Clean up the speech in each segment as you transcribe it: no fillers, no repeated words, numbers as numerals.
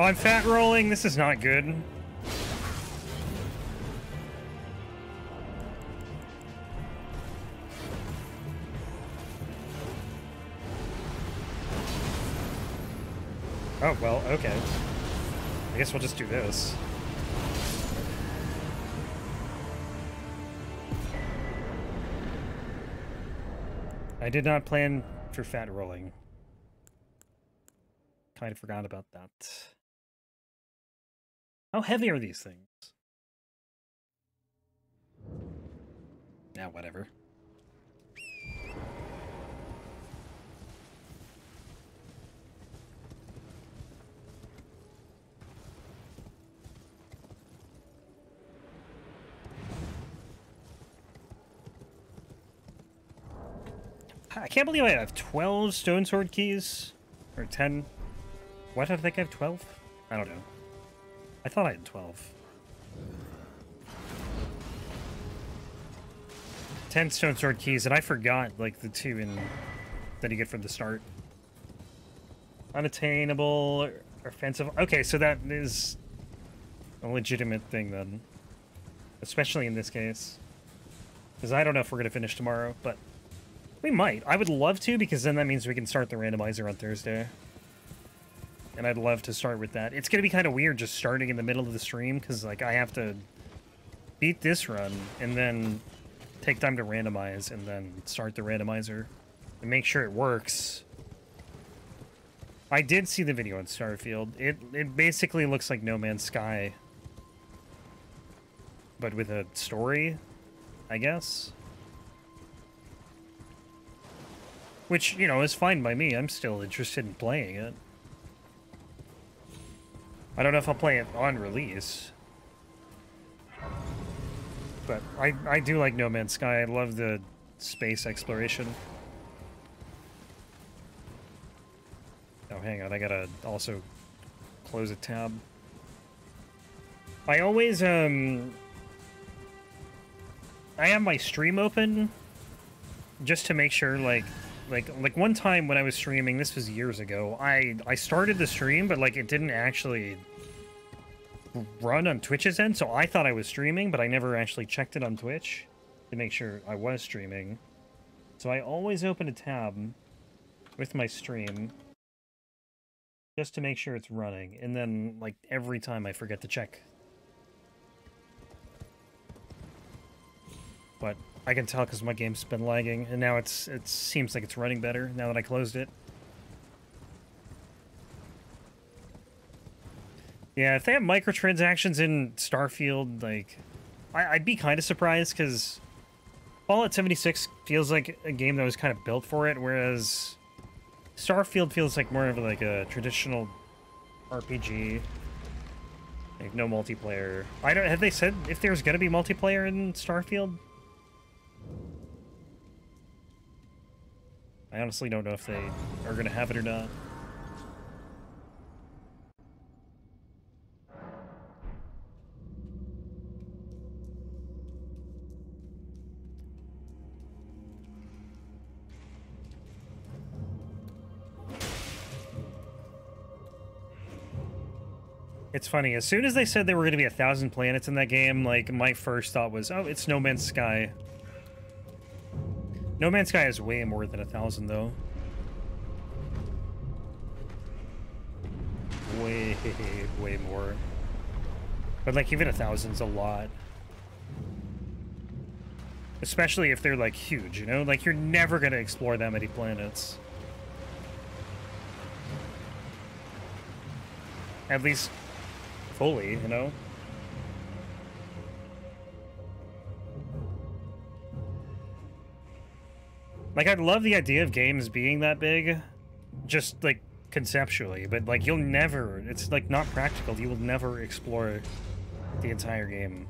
Oh, I'm fat rolling. This is not good. Oh, well, okay. I guess we'll just do this. I did not plan for fat rolling. Kind of forgot about that. How heavy are these things? Yeah, whatever. I can't believe I have 12 stone sword keys. Or 10. Why did I think I have 12? I don't know. I thought I had 12. 10 stone sword keys, and I forgot, like, the 2 that you get from the start. Unattainable, offensive. Okay, so that is a legitimate thing, then. Especially in this case. Because I don't know if we're going to finish tomorrow, but we might. I would love to, because then that means we can start the randomizer on Thursday. And I'd love to start with that. It's going to be kind of weird just starting in the middle of the stream, because, like, I have to beat this run, and then take time to randomize, and then start the randomizer. And make sure it works. I did see the video on Starfield. It basically looks like No Man's Sky. But with a story, I guess. Which, you know, is fine by me. I'm still interested in playing it. I don't know if I'll play it on release. But I do like No Man's Sky. I love the space exploration. Oh, hang on. I gotta also close a tab. I always, I have my stream open just to make sure, like one time when I was streaming, this was years ago, I started the stream, but like it didn't actually run on Twitch's end, so I thought I was streaming, but I never actually checked it on Twitch to make sure I was streaming. So I always open a tab with my stream just to make sure it's running, and then like every time I forget to check. But I can tell because my game's been lagging, and now it seems like it's running better now that I closed it. Yeah, if they have microtransactions in Starfield, like, I'd be kind of surprised, because Fallout 76 feels like a game that was kind of built for it, whereas Starfield feels like more of like a traditional RPG. Like, no multiplayer. Have they said if there's gonna be multiplayer in Starfield? I honestly don't know if they are gonna have it or not. It's funny, as soon as they said there were going to be 1,000 planets in that game, like, my first thought was, oh, it's No Man's Sky. No Man's Sky is way more than 1,000, though. Way, way more. But, like, even 1,000's a lot. Especially if they're, like, huge, you know? Like, you're never going to explore that many planets. At least fully, you know? Like, I'd love the idea of games being that big, just, like, conceptually, but, like, you'll never, it's, like, not practical. You will never explore the entire game.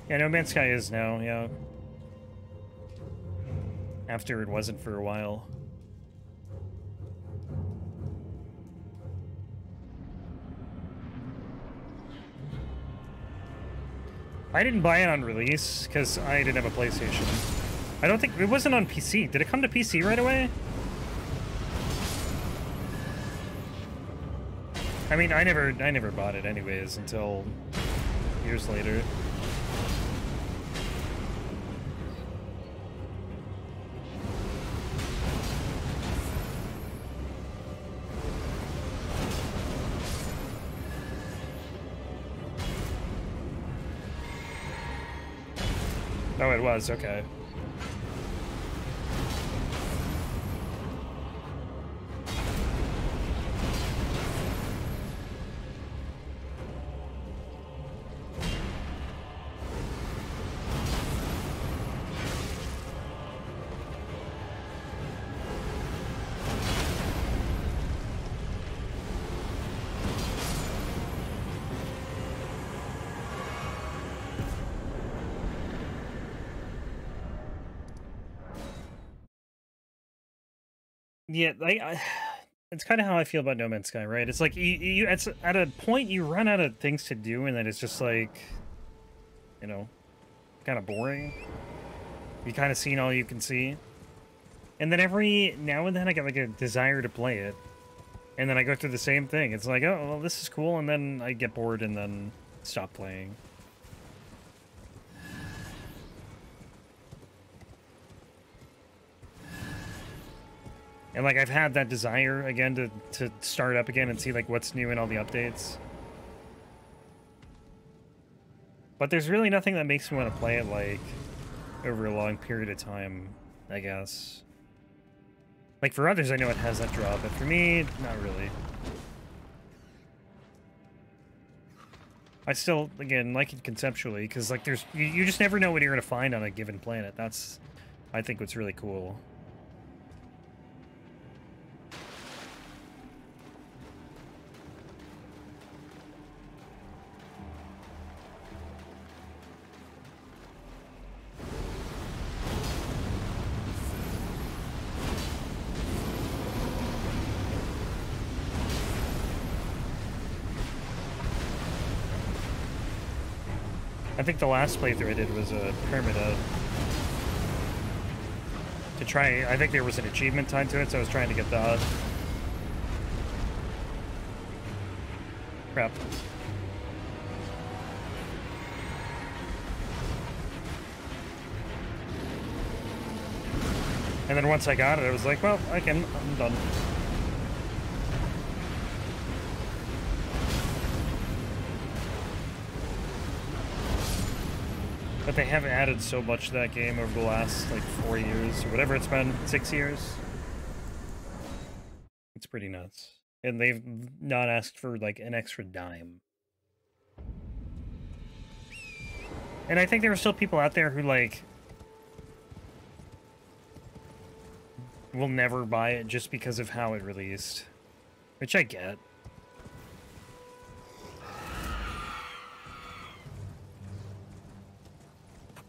Yeah, No Man's Sky is now, yeah. After it wasn't for a while. I didn't buy it on release, because I didn't have a PlayStation. I don't think... It wasn't on PC. Did it come to PC right away? I mean, I never bought it anyways until years later. Oh, it was, okay. Yeah, it's kind of how I feel about No Man's Sky, right? It's like it's at a point you run out of things to do, and then it's just like, you know, kind of boring. You kind of seen all you can see, and then every now and then I get like a desire to play it, and then I go through the same thing. It's like, oh, well, this is cool, and then I get bored and then stop playing. And, like, I've had that desire, again, to start up again and see, like, what's new in all the updates. But there's really nothing that makes me want to play it, like, over a long period of time, I guess. Like, for others, I know it has that draw, but for me, not really. I still, again, like it conceptually, because, like, you just never know what you're going to find on a given planet. That's, I think, what's really cool. I think the last playthrough I did was a permita. To try, I think there was an achievement tied to it, so I was trying to get that. Crap. And then once I got it, I was like, well, I'm done. But they have added so much to that game over the last, like, 4 years, or whatever it's been, 6 years. It's pretty nuts. And they've not asked for, like, an extra dime. And I think there are still people out there who, like, will never buy it just because of how it released. Which I get.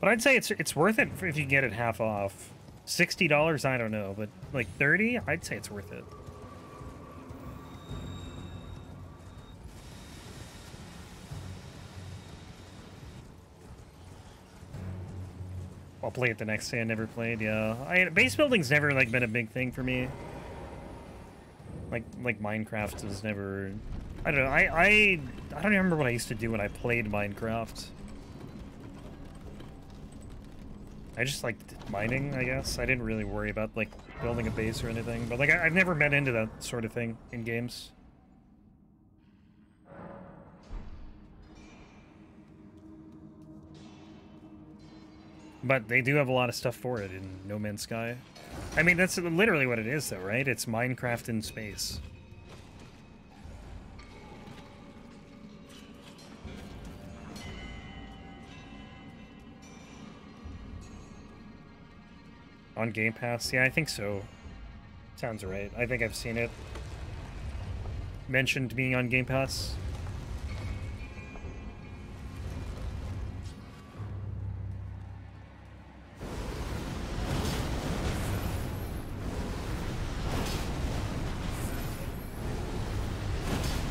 But I'd say it's worth it if you get it half off. $60, I don't know, but like 30, I'd say it's worth it. I'll play it the next day. I never played. Yeah, base building's never like been a big thing for me. Like Minecraft was never. I don't know. I don't remember what I used to do when I played Minecraft. I just liked mining, I guess. I didn't really worry about, like, building a base or anything. But, like, I've never been into that sort of thing in games. But they do have a lot of stuff for it in No Man's Sky. I mean, that's literally what it is, though, right? It's Minecraft in space. On Game Pass? Yeah, I think so. Sounds right. I think I've seen it mentioned being on Game Pass.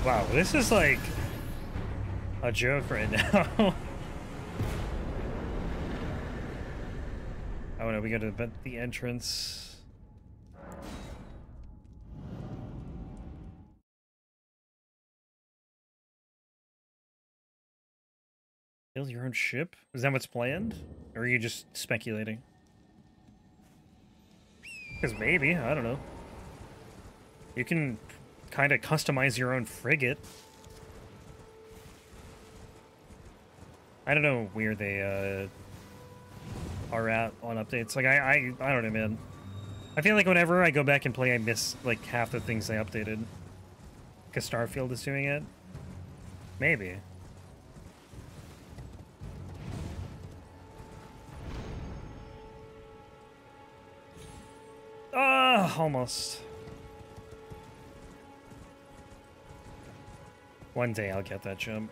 Wow, this is like a joke right now. Oh no, we gotta bet the entrance. Build your own ship? Is that what's planned? Or are you just speculating? Because maybe, I don't know. You can kind of customize your own frigate. I don't know where they are at on updates. Like, I don't know, man. I feel like whenever I go back and play, I miss, like, half the things they updated. Because Starfield is doing it. Maybe. Almost. One day I'll get that jump.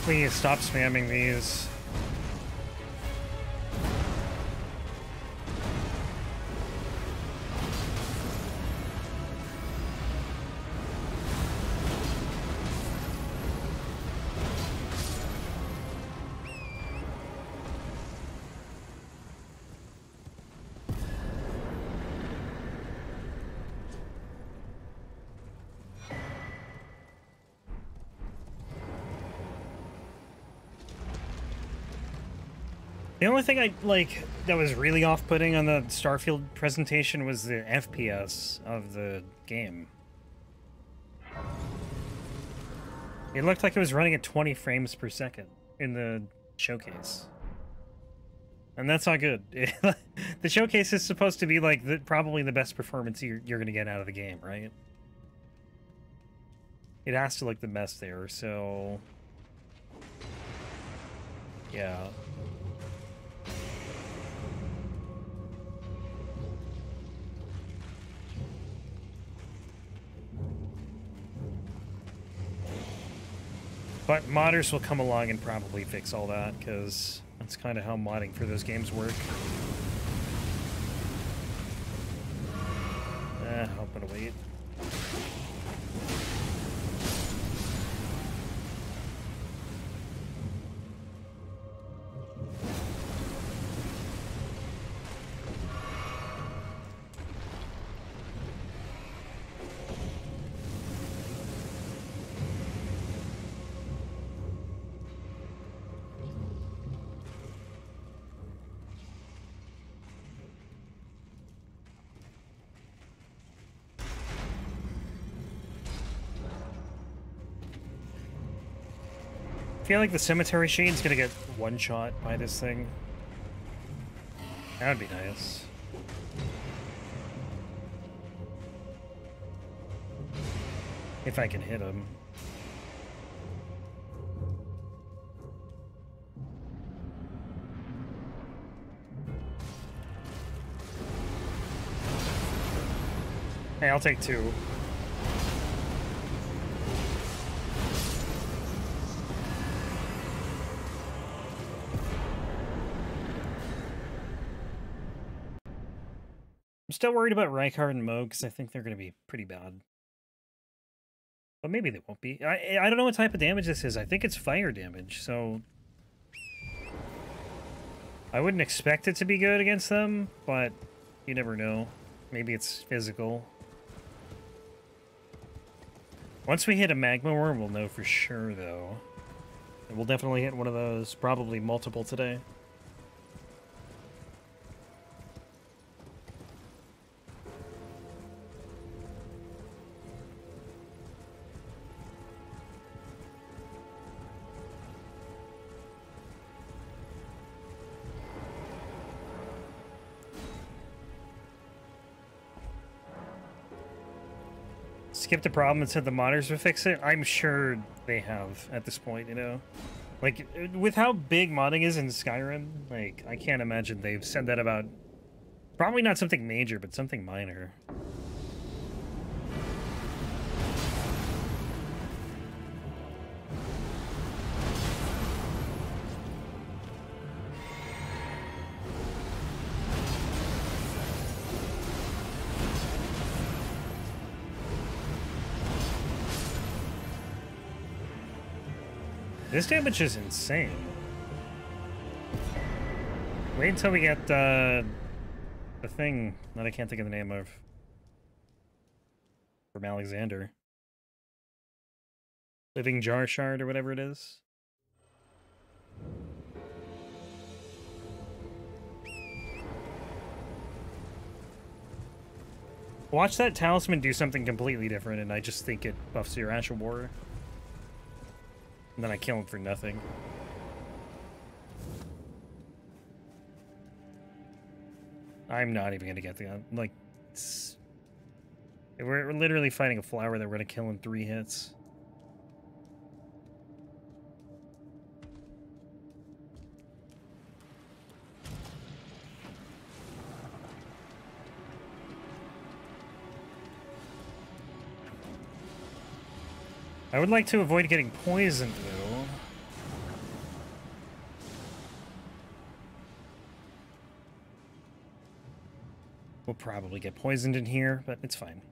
Please stop spamming these. The only thing I, like, that was really off-putting on the Starfield presentation was the FPS of the game. It looked like it was running at 20 frames per second in the showcase. And that's not good. The showcase is supposed to be, like, probably the best performance you're going to get out of the game, right? It has to look the best there, so... yeah. But modders will come along and probably fix all that, because that's kind of how modding for those games work. I'm gonna wait. I feel like the Cemetery Shade's gonna get one-shot by this thing. That would be nice. If I can hit him. Hey, I'll take two. I'm still worried about Rykard and Moog because I think they're going to be pretty bad. But maybe they won't be. I don't know what type of damage this is. I think it's fire damage, so... I wouldn't expect it to be good against them, but you never know. Maybe it's physical. Once we hit a Magma Worm, we'll know for sure, though. And we'll definitely hit one of those, probably multiple today. Skip the problem and said the modders would fix it? I'm sure they have at this point, you know? Like, with how big modding is in Skyrim, like, I can't imagine they've said that about... Probably not something major, but something minor. This damage is insane. Wait until we get the thing that I can't think of the name of from Alexander. Living Jar Shard or whatever it is. Watch that talisman do something completely different, and I just think it buffs your Astral Borer. And then I kill him for nothing. I'm not even gonna get the like. We're literally fighting a flower that we're gonna kill in 3 hits. I would like to avoid getting poisoned, though. We'll probably get poisoned in here, but it's fine.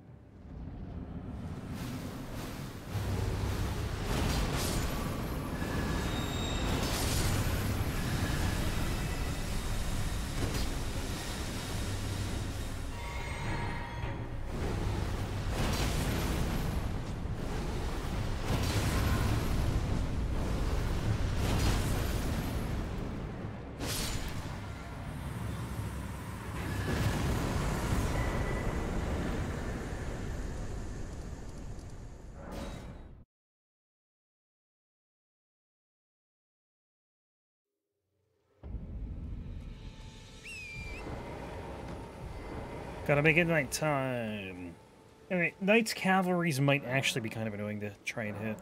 Gotta make it nighttime. Anyway, Knight's Cavalries might actually be kind of annoying to try and hit.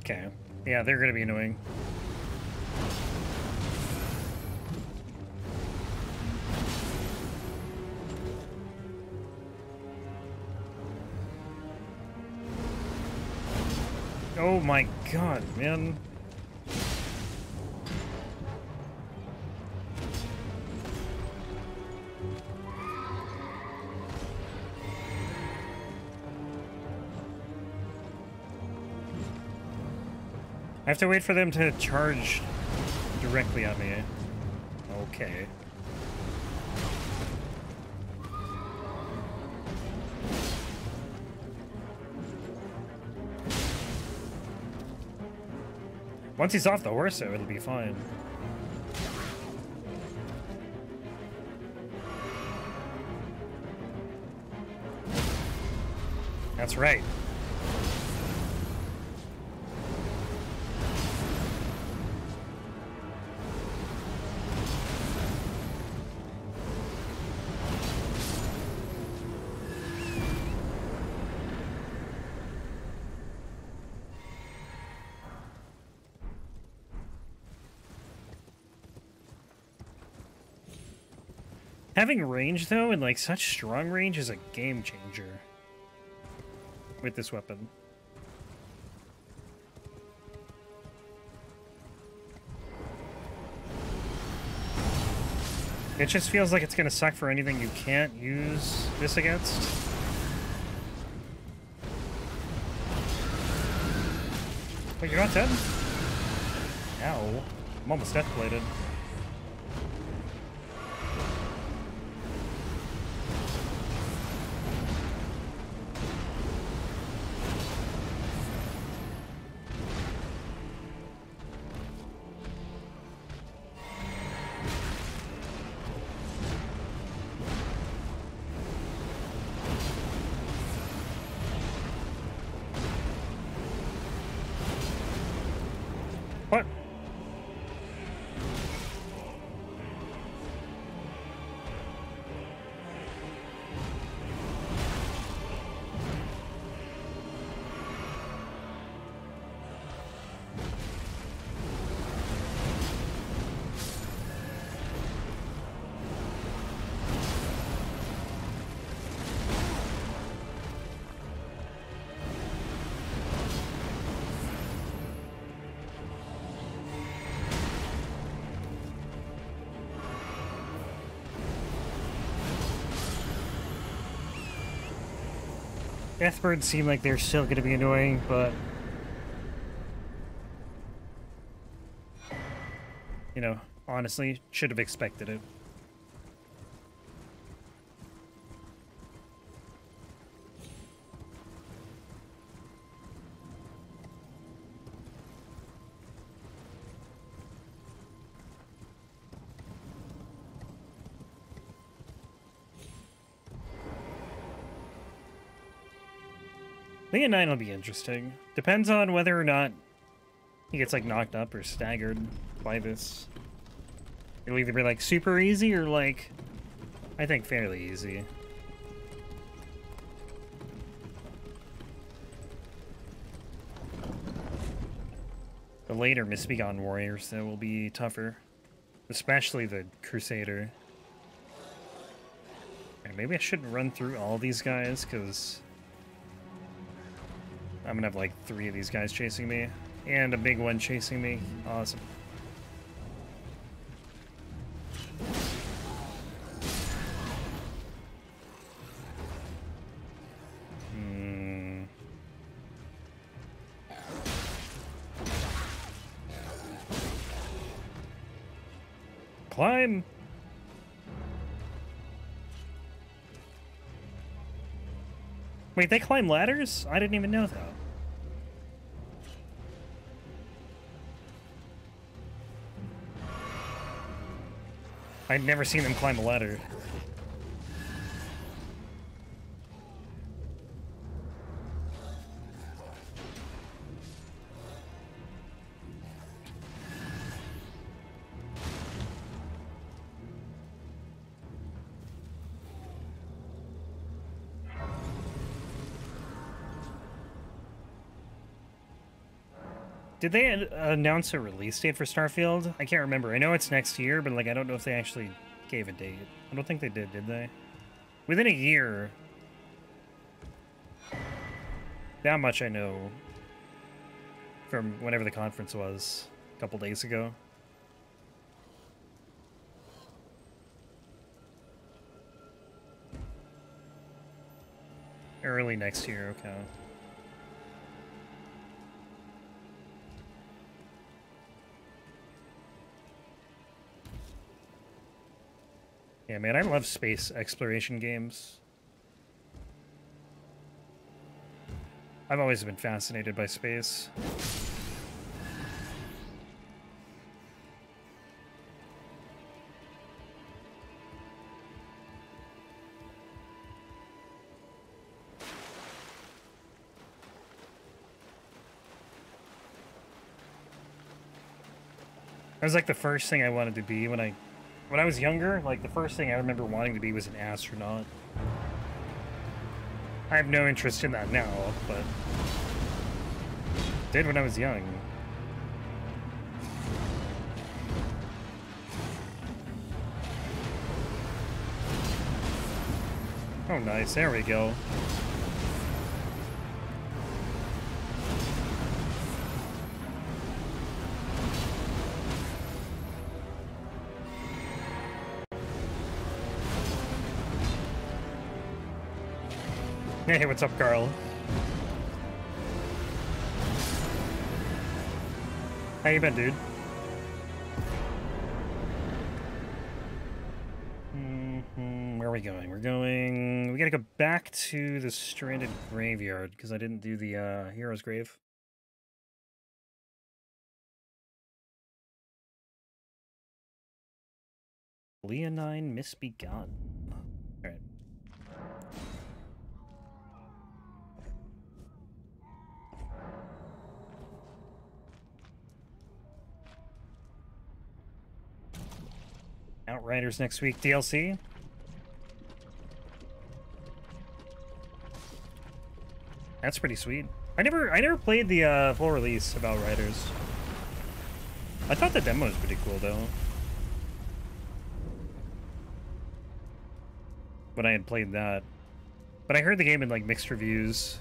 Okay. Yeah, they're gonna be annoying. Oh my god, man. I have to wait for them to charge directly at me. Okay. Once he's off the horse, though, it'll be fine. That's right. Having range, though, and like such strong range is a game changer with this weapon. It just feels like it's gonna suck for anything you can't use this against. Wait, you're not dead? Ow. I'm almost death-bladed. Deathbird seem like they're still going to be annoying, but... You know, honestly, should have expected it. Leonine will be interesting. Depends on whether or not he gets, like, knocked up or staggered by this. It'll either be, like, super easy or, like, I think fairly easy. The later Misbegotten warriors, though, will be tougher. Especially the Crusader. Okay, maybe I shouldn't run through all these guys, because... I'm gonna have like 3 of these guys chasing me, and a big one chasing me. Awesome. Climb! Wait, they climb ladders? I didn't even know that. I'd never seen them climb a ladder. Did they announce a release date for Starfield? I can't remember. I know it's next year, but like I don't know if they actually gave a date. I don't think they did they? Within a year. That much I know from whenever the conference was a couple days ago. Early next year, okay. Yeah, man, I love space exploration games. I've always been fascinated by space. That was like the first thing I wanted to be when I was younger. Like the first thing I remember wanting to be was an astronaut. I have no interest in that now, but did when I was young. Oh, nice. There we go. Hey, what's up, Carl? How you been, dude? Where are we going? We gotta go back to the stranded graveyard, because I didn't do the hero's grave. Leonine Misbegotten. Alright. Outriders next week, DLC. That's pretty sweet. I never played the full release of Outriders. I thought the demo was pretty cool though. When I had played that. But I heard the game in like mixed reviews.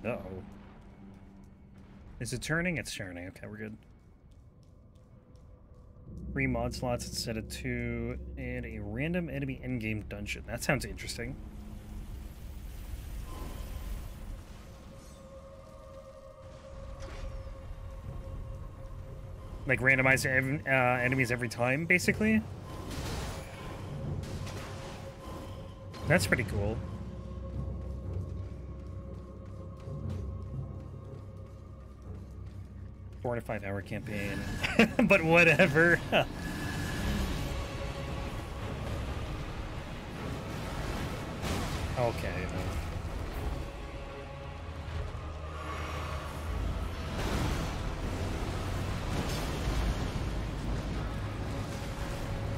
Uh-oh. Is it turning? It's turning. Okay, we're good. 3 mod slots instead of 2, and a random enemy endgame dungeon. That sounds interesting. Like randomize enemies every time, basically? That's pretty cool. Four to 5 hour campaign. But whatever. Okay.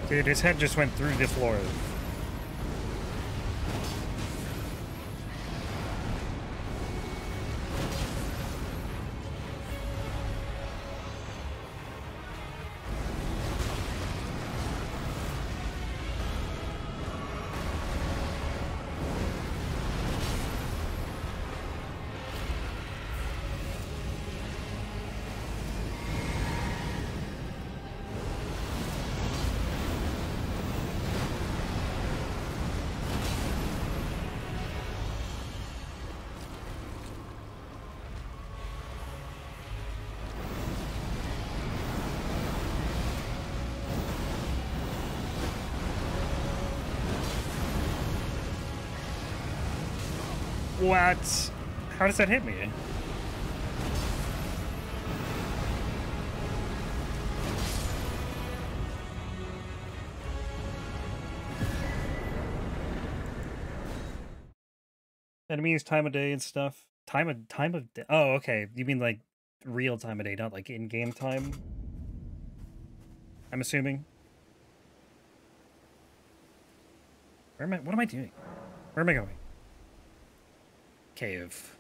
Dude, his head just went through the floor. What? How does that hit me? Enemies, time of day and stuff. Time of day. Oh, okay. You mean like real time of day, not like in-game time? I'm assuming. Where am I? What am I doing? Where am I going? Cave.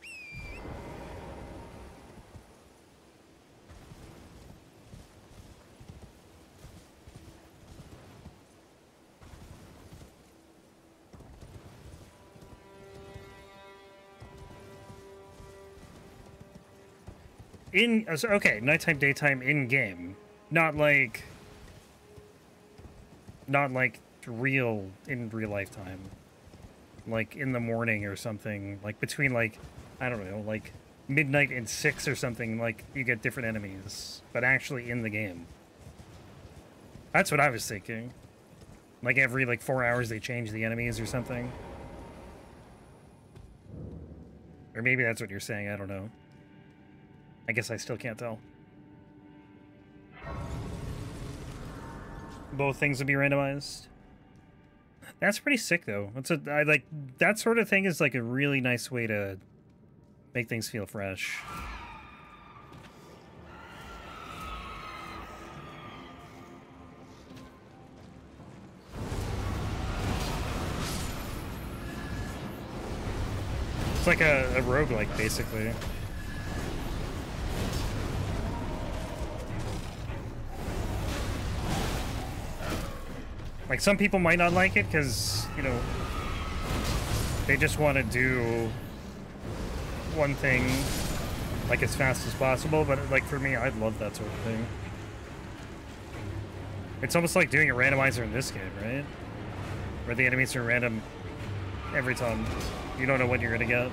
Okay, nighttime, daytime, in game, not like real in real life time. Like in the morning or something, like between like, I don't know, like midnight and 6 or something, like you get different enemies, but actually in the game. That's what I was thinking. Like every like 4 hours they change the enemies or something. Or maybe that's what you're saying, I don't know. I guess I still can't tell. Both things would be randomized. That's pretty sick, though. I like that sort of thing is like a really nice way to make things feel fresh. It's like a roguelike, basically. Like, some people might not like it because, you know, they just want to do one thing, like, as fast as possible, but, like, for me, I'd love that sort of thing. It's almost like doing a randomizer in this game, right? Where the enemies are random every time. You don't know what you're gonna get.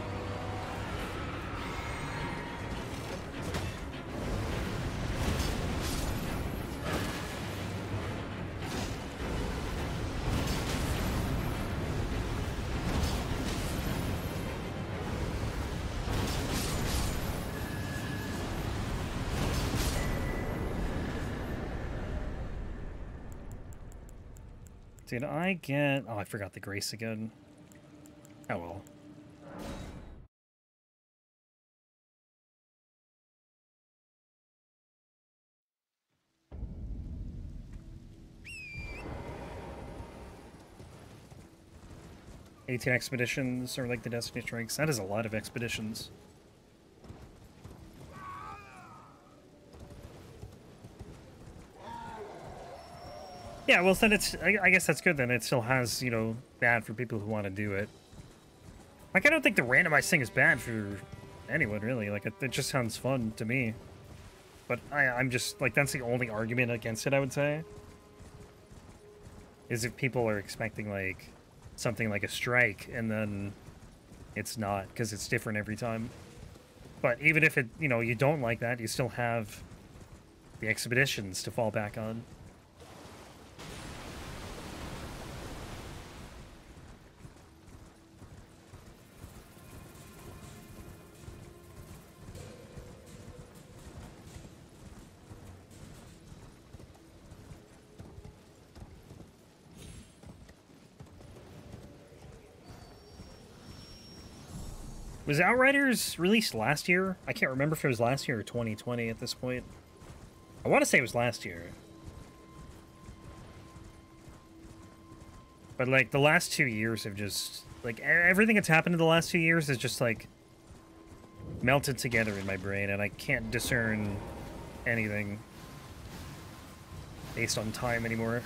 Did I get... Oh, I forgot the grace again. Oh, well. "18 expeditions are like the Destiny Strikes." That is a lot of expeditions. Yeah, well, then it's... I guess that's good, then. It still has, you know, that for people who want to do it. Like, I don't think the randomized thing is bad for anyone really. Like it just sounds fun to me. But I'm just like that's the only argument against it, I would say. Is if people are expecting like something like a strike and then it's not because it's different every time. But even if it, you know, you don't like that, you still have the expeditions to fall back on. Was Outriders released last year? I can't remember if it was last year or 2020 at this point. I want to say it was last year. But, like, the last 2 years have just... Like, everything that's happened in the last 2 years is just, like, melted together in my brain, and I can't discern anything based on time anymore.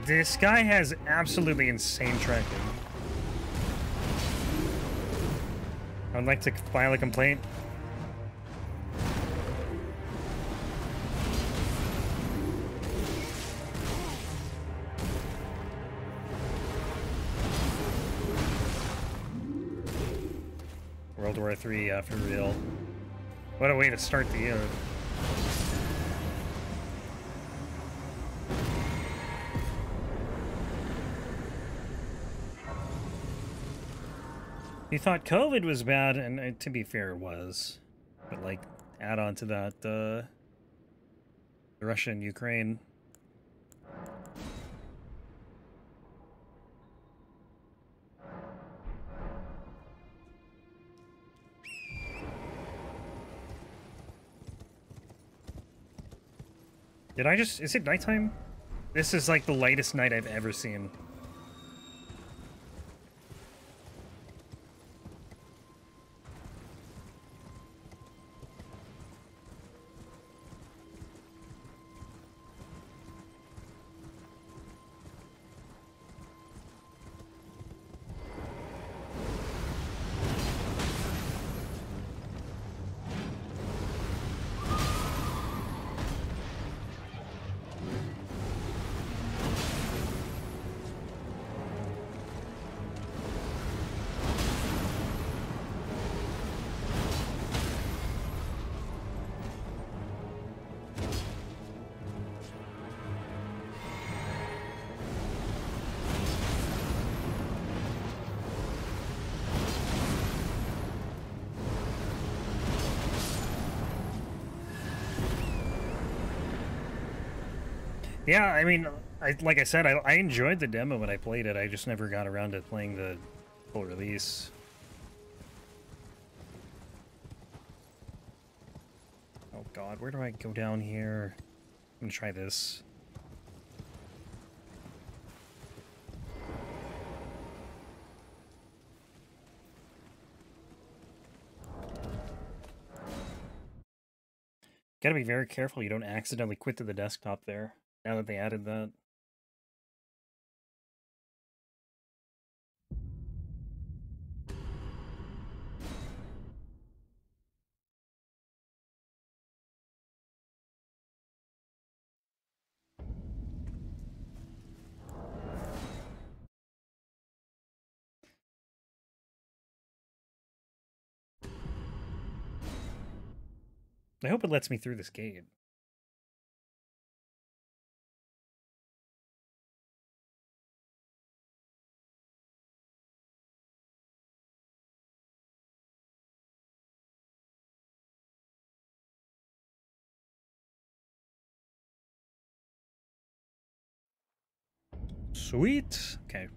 This guy has absolutely insane tracking. I would like to file a complaint. World War III for real. What a way to start the year. You thought COVID was bad, and to be fair, it was. But, like, add on to that, Russia and Ukraine. Did I just... Is it nighttime? This is, like, the lightest night I've ever seen. Yeah, I mean, like I said, I enjoyed the demo when I played it. I just never got around to playing the full release. Oh god, where do I go down here? I'm gonna try this. Gotta be very careful you don't accidentally quit to the desktop there, now that they added that. I hope it lets me through this gate. Sweet. Okay.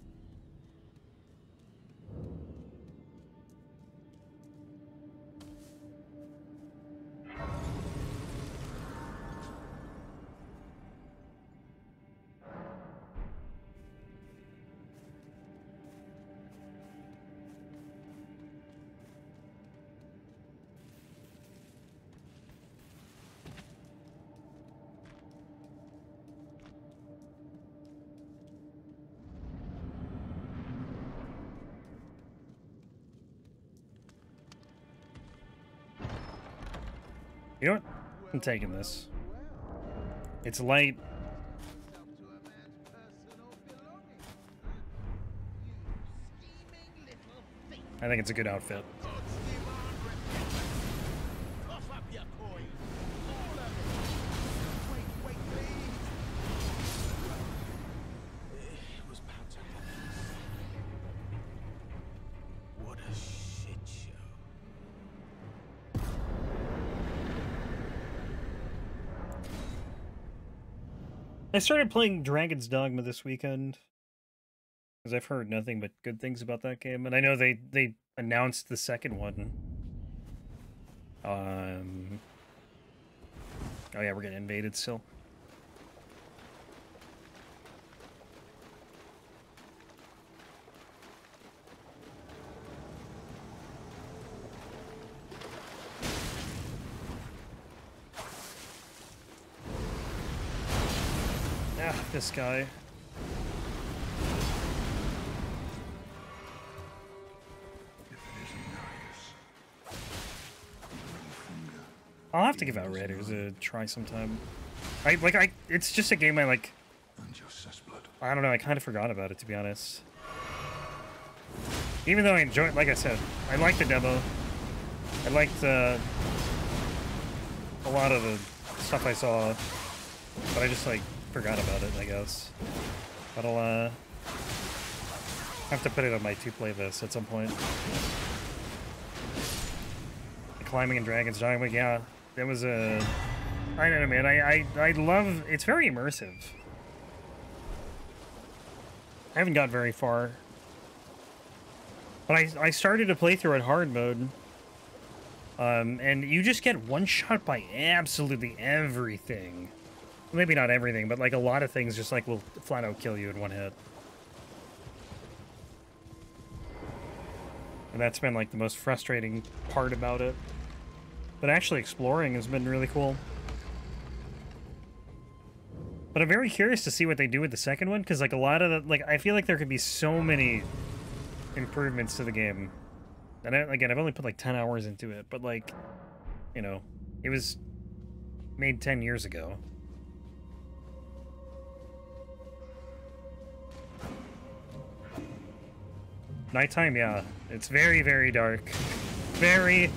You know what? I'm taking this. It's light. I think it's a good outfit. What a shit show. I started playing Dragon's Dogma this weekend because I've heard nothing but good things about that game, and I know they announced the second one. Oh yeah, we're getting invaded still. Ah, this guy. I'll have to give out Raiders a try sometime. It's just a game I like. I don't know, I kind of forgot about it, to be honest. Even though I enjoy it, like I said, I liked the demo. I liked a lot of the stuff I saw, but I just like forgot about it, I guess. But I'll have to put it on my to-play list at some point. The Climbing and Dragon's Dogma, yeah, that was a... I don't know, man, I love... It's very immersive. I haven't got very far. But I started to play through it hard mode. And you just get one-shot by absolutely everything. Maybe not everything, but like a lot of things just like will flat out kill you in one hit. And that's been like the most frustrating part about it. But actually exploring has been really cool. But I'm very curious to see what they do with the second one, because like a lot of the, like, I feel like there could be so many improvements to the game. And again, I've only put like 10 hours into it, but like, you know, it was made 10 years ago. Nighttime, yeah. It's very, very dark. Very,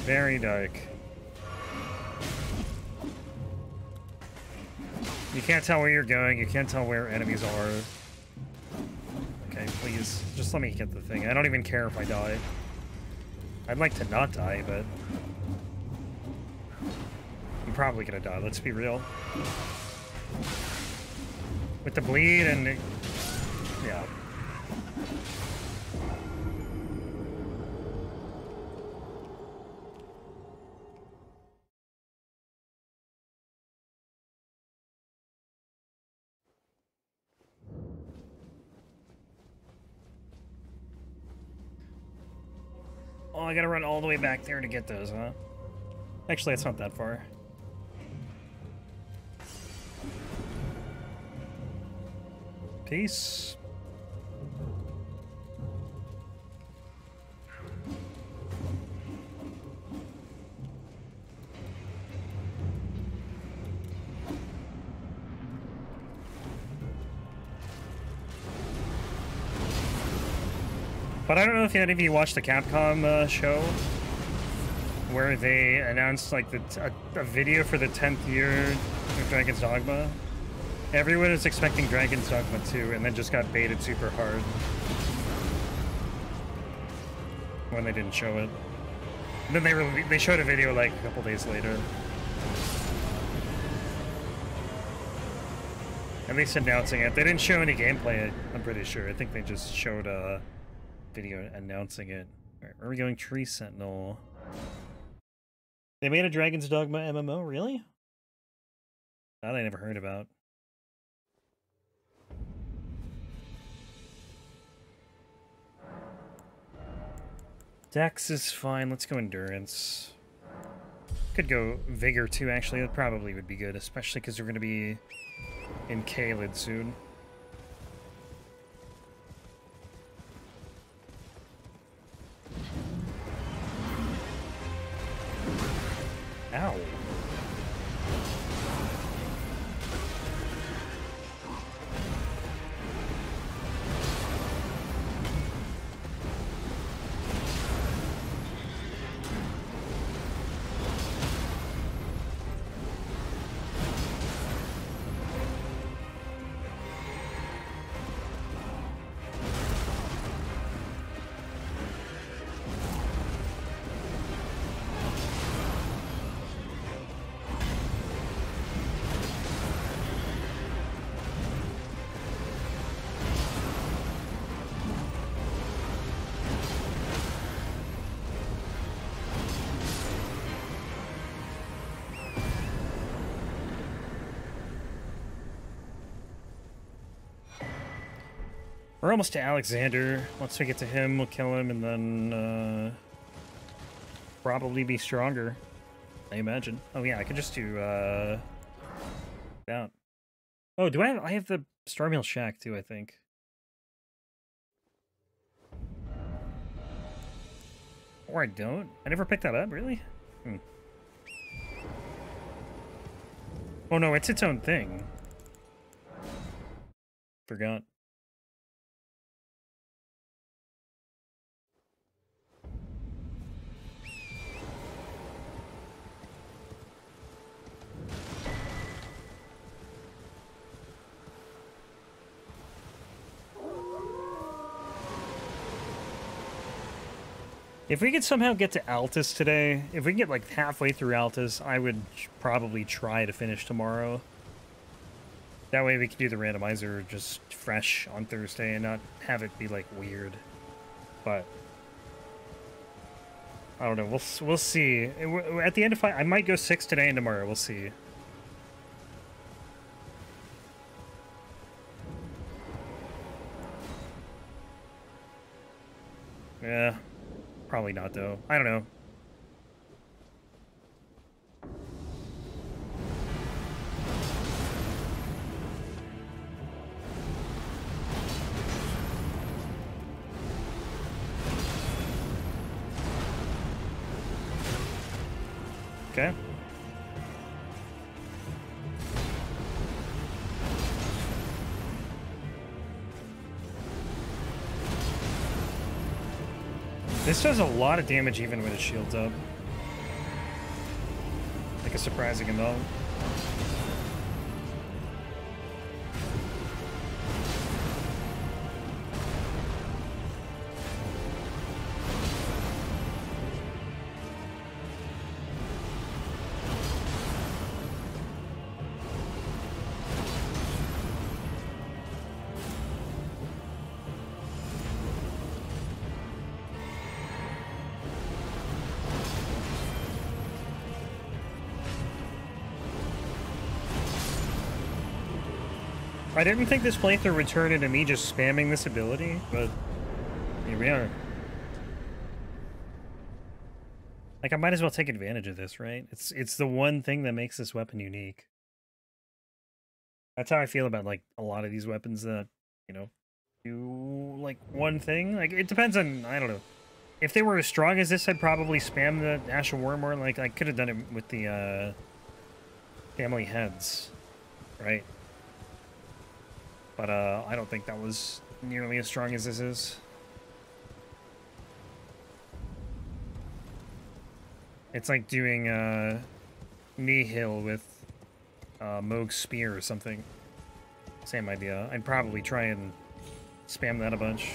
very dark. You can't tell where you're going. You can't tell where enemies are. Okay, please. Just let me get the thing. I don't even care if I die. I'd like to not die, but... I'm probably gonna die, let's be real. With the bleed and... Yeah. Oh, I gotta run all the way back there to get those, huh? Actually, it's not that far. Peace. But I don't know if any of you watched the Capcom show where they announced like a video for the 10th year of Dragon's Dogma. Everyone was expecting Dragon's Dogma 2 and then just got baited super hard when they didn't show it. And then they showed a video like a couple days later. At least announcing it. They didn't show any gameplay, I'm pretty sure. I think they just showed a video announcing it. Alright, where are we going? Tree Sentinel. They made a Dragon's Dogma MMO? Really? That I never heard about. Dex is fine. Let's go Endurance. Could go Vigor too, actually. That probably would be good, especially because we're going to be in Caelid soon. Ow. We're almost to Alexander. Once we get to him, we'll kill him and then probably be stronger, I imagine. Oh yeah, I could just do that. Oh, do I have the Stormhill Shack too, I think. Or I don't. I never picked that up, really? Hmm. Oh no, it's its own thing. Forgot. If we could somehow get to Altus today, if we can get like halfway through Altus, I would probably try to finish tomorrow. That way we can do the randomizer just fresh on Thursday and not have it be like weird. But I don't know. We'll see. At the end of I might go 6 today and tomorrow. We'll see. Yeah. Probably not, though. I don't know. Okay. This does a lot of damage even when it shields up. Like a surprising amount. I didn't think this playthrough would turn into me just spamming this ability, but here we are. Like, I might as well take advantage of this, right? It's the one thing that makes this weapon unique. That's how I feel about, like, a lot of these weapons that, you know, do, like, one thing. Like, it depends on, I don't know. If they were as strong as this, I'd probably spam the Ash of War more. Like, I could have done it with the, family heads, right? But, I don't think that was nearly as strong as this is. It's like doing, Nihil with, Moog's Spear or something. Same idea. I'd probably try and spam that a bunch.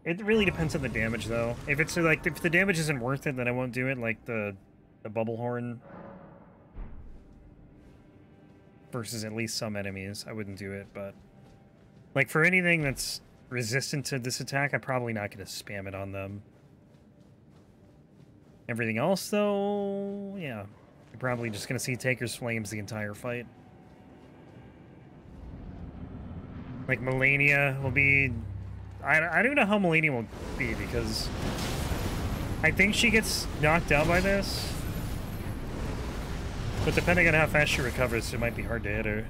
It really depends on the damage, though. If it's, like, if the damage isn't worth it, then I won't do it, like the Bubble Horn. Versus at least some enemies, I wouldn't do it, but like for anything that's resistant to this attack, I'm probably not going to spam it on them. Everything else, though, yeah, you're probably just going to see Taker's Flames the entire fight. Like Melania will be, I don't even know how Melania will be because I think she gets knocked out by this. But depending on how fast she recovers, it might be hard to hit her.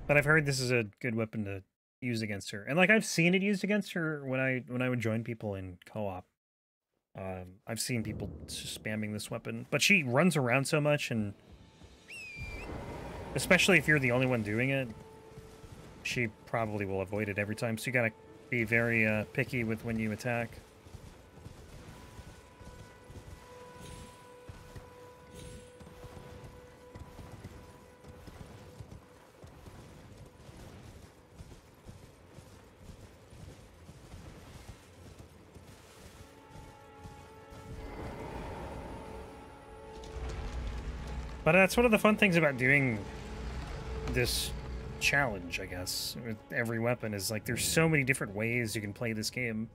But I've heard this is a good weapon to use against her. And like I've seen it used against her when I would join people in co-op. I've seen people spamming this weapon. But she runs around so much, and especially if you're the only one doing it, she probably will avoid it every time, so you gotta be very picky with when you attack. But that's one of the fun things about doing this challenge, I guess, with every weapon is like there's so many different ways you can play this game.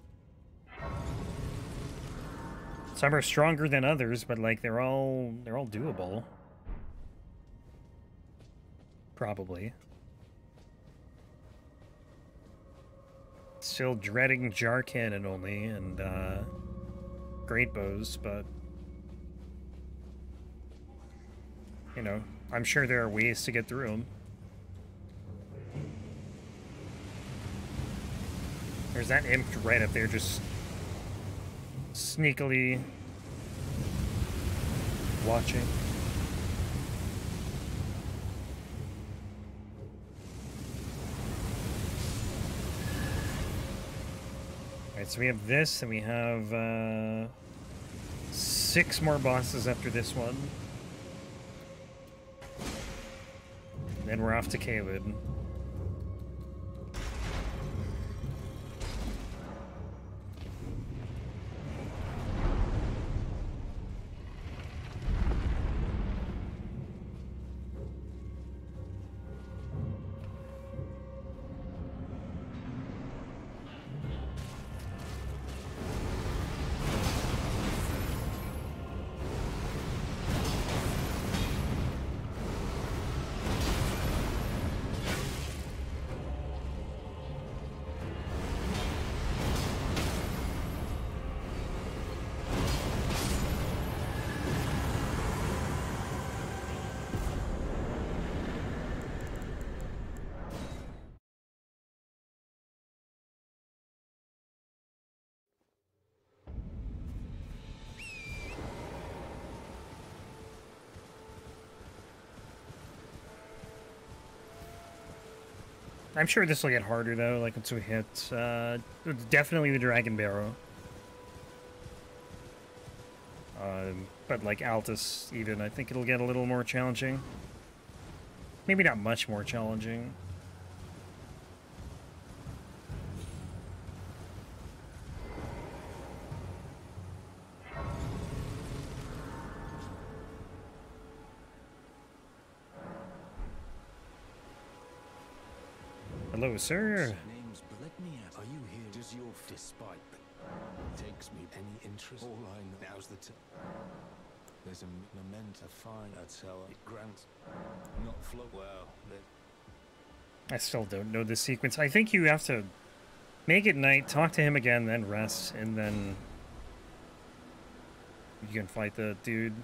Some are stronger than others, but like they're all doable. Probably. Still dreading Jar Cannon only and Great Bows, but you know, I'm sure there are ways to get through them. There's that imp right up there, just sneakily watching. Alright, so we have this, and we have 6 more bosses after this one. Then we're off to Caelid. I'm sure this will get harder though, like once we hit definitely the Dragon Barrow. But like Altus even, I think it'll get a little more challenging. Maybe not much more challenging. Hello, sir. Name's let me ask, are you here? Does your despite takes me any interest? All I know now's the there's a memento fine. That's how it grants not float well. I still don't know this sequence. I think you have to make it night, talk to him again, then rest, and then you can fight the dude.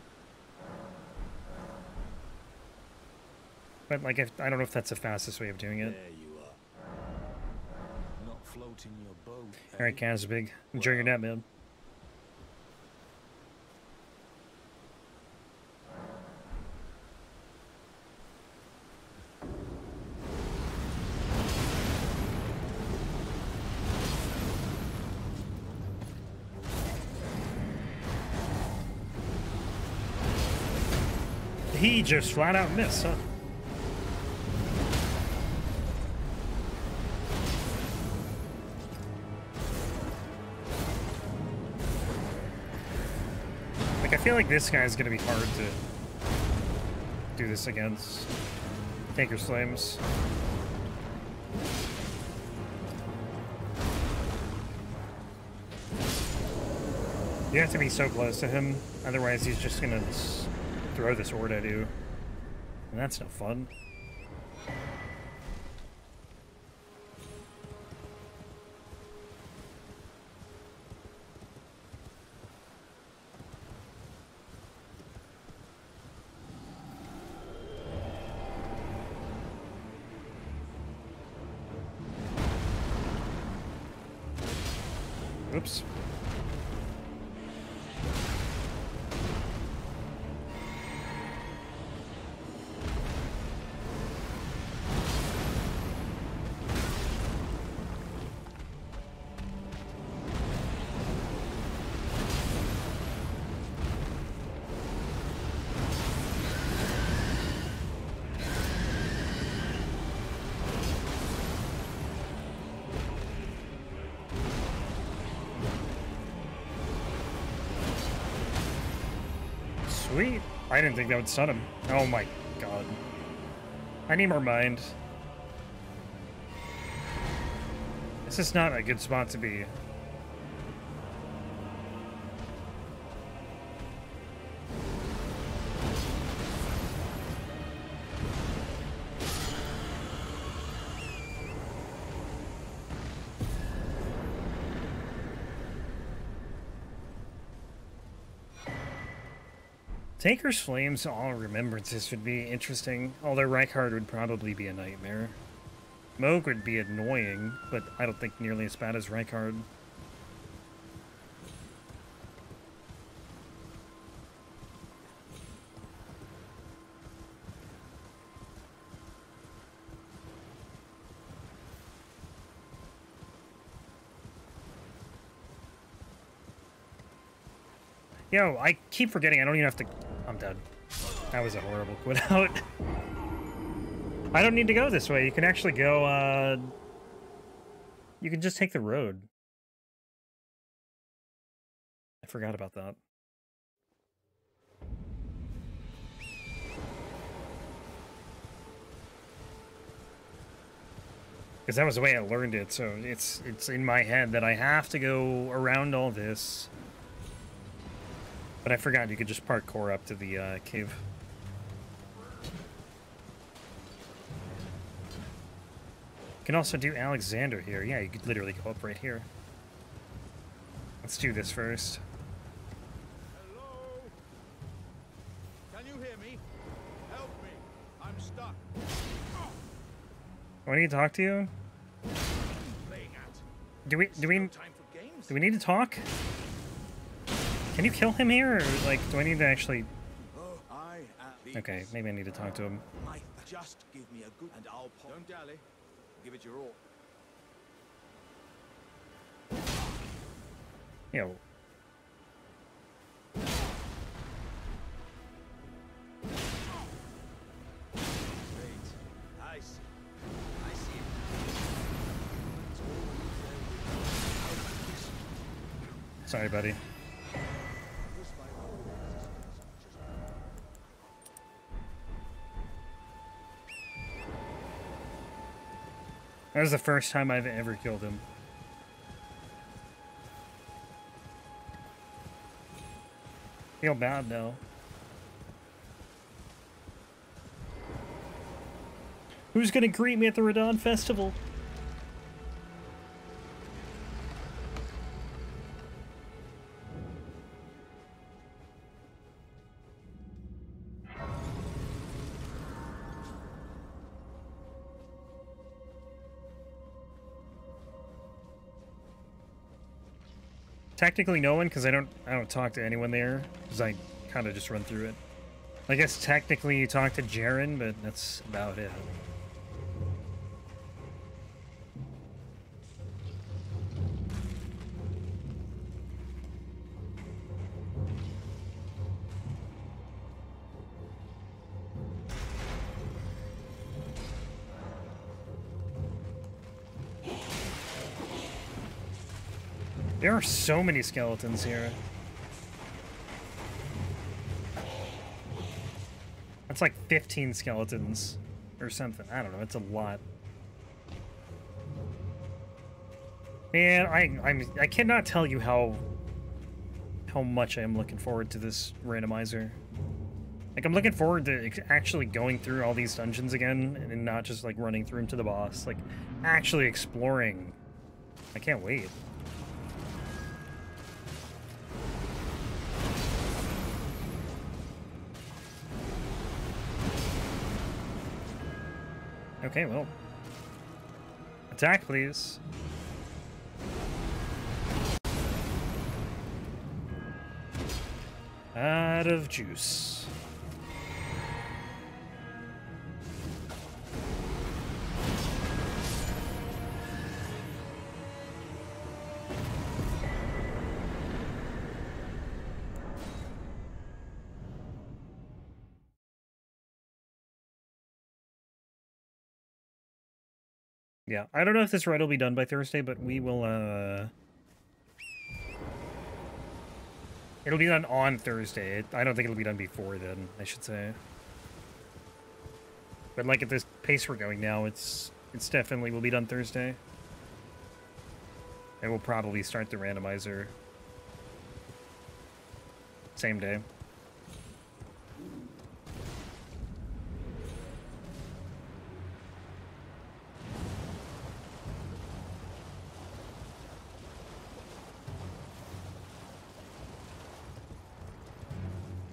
But like, I don't know if that's the fastest way of doing it. There you are. Not floating your boat. All right, Kazbig, enjoy your nap, man. He just flat out missed, huh? Like, I feel like this guy's gonna be hard to do this against. Taker Slams. You have to be so close to him, otherwise he's just gonna throw the sword at you. And that's no fun. Oops. Sweet. I didn't think that would stun him. Oh my god. I need more mind. This is not a good spot to be. Taker's Flames, all remembrances would be interesting, although Reichard would probably be a nightmare. Moog would be annoying, but I don't think nearly as bad as Reichard. Yo, I keep forgetting I don't even have to... I'm dead. That was a horrible quit out. I don't need to go this way. You can actually go, you can just take the road. I forgot about that. Because that was the way I learned it, so it's in my head that I have to go around all this. But I forgot you could just parkour up to the cave. You can also do Alexander here. Yeah, you could literally go up right here. Let's do this first. Hello? Can you hear me? Help me. I'm stuck. Do I need to talk to you? Playing at. Do we No time for games. do we need to talk? Can you kill him here, or like do I need to actually? Oh, I am Okay, maybe I need to talk to him. Just give me a good and I'll pop. Don't dally. Give it your all. Yo. Great. I see. I see. Sorry, buddy. That was the first time I've ever killed him. Feel bad now. Who's gonna greet me at the Radon Festival? Technically no one, because I don't talk to anyone there, because I kind of just run through it. I guess technically you talk to Jaren, but that's about it. There are so many skeletons here. That's like 15 skeletons or something. I don't know. It's a lot. Man, I cannot tell you how much I am looking forward to this randomizer. Like, I'm looking forward to actually going through all these dungeons again and not just like running through them to the boss. Like, actually exploring. I can't wait. Okay, well. Attack, please. Out of juice. Yeah, I don't know if this raid will be done by Thursday, but we will, it'll be done on Thursday. I don't think it'll be done before then, I should say. But, like, at this pace we're going now, it's definitely will be done Thursday. And we'll probably start the randomizer same day.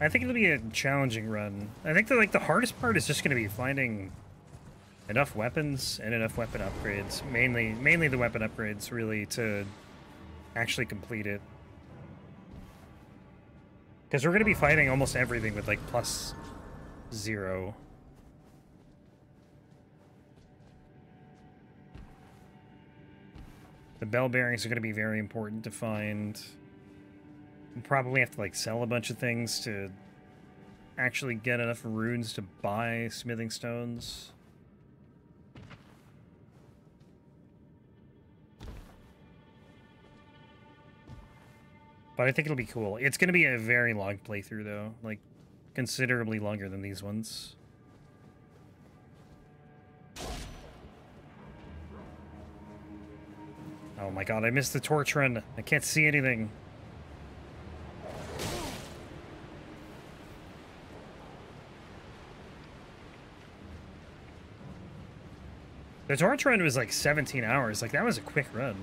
I think it'll be a challenging run. I think that, like, the hardest part is just going to be finding enough weapons and enough weapon upgrades. Mainly the weapon upgrades, really, to actually complete it. Because we're going to be fighting almost everything with, like, +0. The bell bearings are going to be very important to find. We'll probably have to, like, sell a bunch of things to actually get enough runes to buy smithing stones. But I think it'll be cool. It's going to be a very long playthrough, though. Like, considerably longer than these ones. Oh my god, I missed the torch run. I can't see anything. The torch run was like 17 hours. Like, that was a quick run.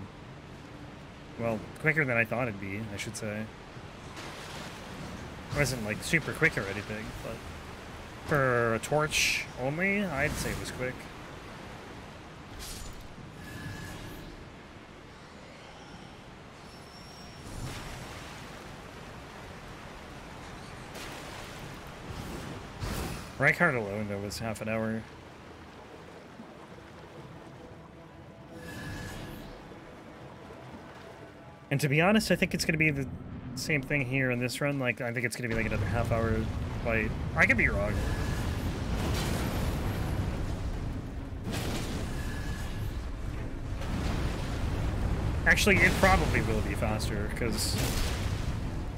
Well, quicker than I thought it'd be, I should say. It wasn't, like, super quick or anything, but for a torch only, I'd say it was quick. Reichard alone, though, was half an hour. And to be honest, I think it's going to be the same thing here in this run. Like, I think it's going to be like another half-hour fight. I could be wrong. Actually, it probably will be faster, because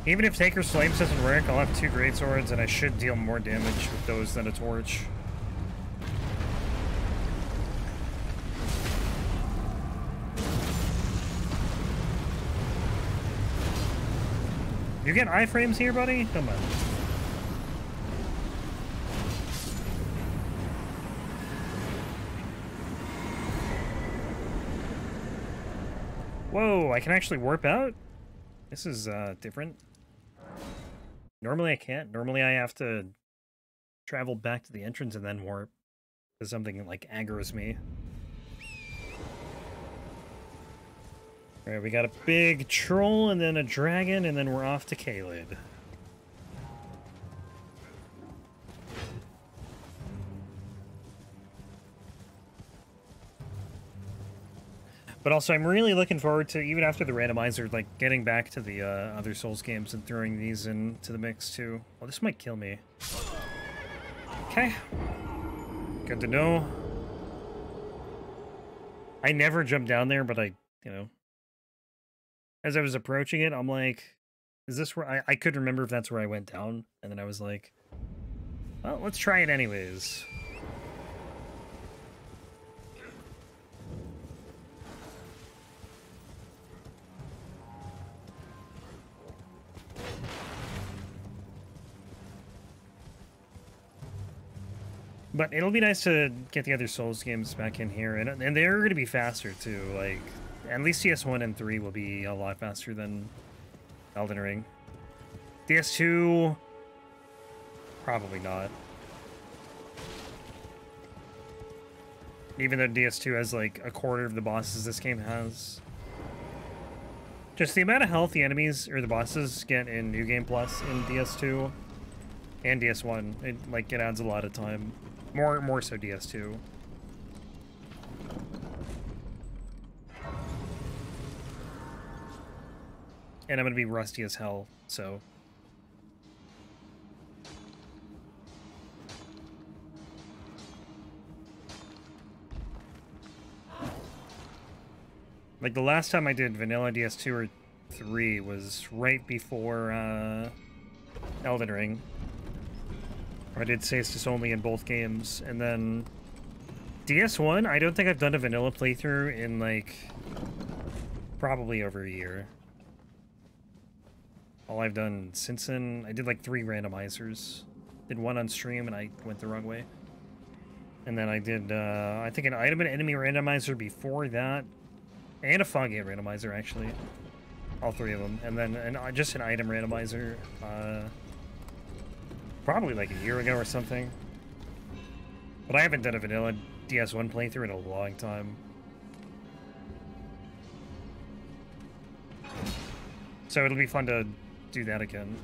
even if Taker's Flames doesn't work, I'll have 2 greatswords, and I should deal more damage with those than a torch. You get iframes here, buddy? Come on. Whoa, I can actually warp out? This is different. Normally I can't. Normally I have to travel back to the entrance and then warp. Because something, like, aggroes me. Alright, we got a big troll and then a dragon, and then we're off to Caelid. But also, I'm really looking forward to, even after the randomizer, like, getting back to the other Souls games and throwing these into the mix, too. Well, this might kill me. Okay. Good to know. I never jumped down there, but I, you know... As I was approaching it, I'm like, is this where I couldn't remember if that's where I went down. And then I was like, well, let's try it anyways. But it'll be nice to get the other Souls games back in here. And they're going to be faster, too. Like, at least DS1 and 3 will be a lot faster than Elden Ring. DS2, probably not. Even though DS2 has, like, a quarter of the bosses this game has. Just the amount of health the enemies, or the bosses, get in New Game Plus in DS2 and DS1, it adds a lot of time. More so DS2. And I'm gonna be rusty as hell, so... Like, the last time I did vanilla DS2 or 3 was right before, Elden Ring. I did Stasis only in both games, and then... DS1, I don't think I've done a vanilla playthrough in, like, probably over a year. All I've done since then, I did like 3 randomizers. Did 1 on stream and I went the wrong way. And then I did, I think an item and enemy randomizer before that. And a Foggate randomizer, actually. All 3 of them. And then just an item randomizer Probably like a year ago or something. But I haven't done a vanilla DS1 playthrough in a long time. So it'll be fun to do that again.